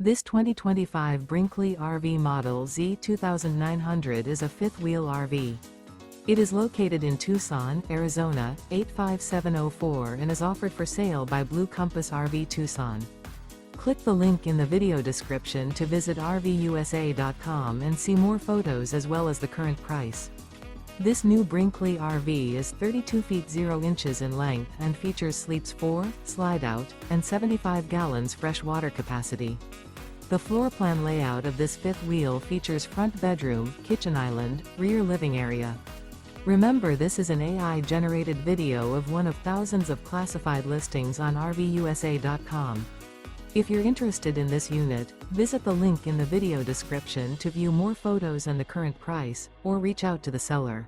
This 2025 Brinkley RV Model Z 2900 is a fifth-wheel RV. It is located in Tucson, Arizona, 85704 and is offered for sale by Blue Compass RV Tucson. Click the link in the video description to visit RVUSA.com and see more photos as well as the current price. This new Brinkley RV is 32 feet 0 inches in length and features sleeps 4, slide-out, and 75 gallons fresh water capacity. The floor plan layout of this fifth wheel features front bedroom, kitchen island, rear living area. Remember, this is an AI-generated video of one of thousands of classified listings on RVUSA.com. If you're interested in this unit, visit the link in the video description to view more photos and the current price, or reach out to the seller.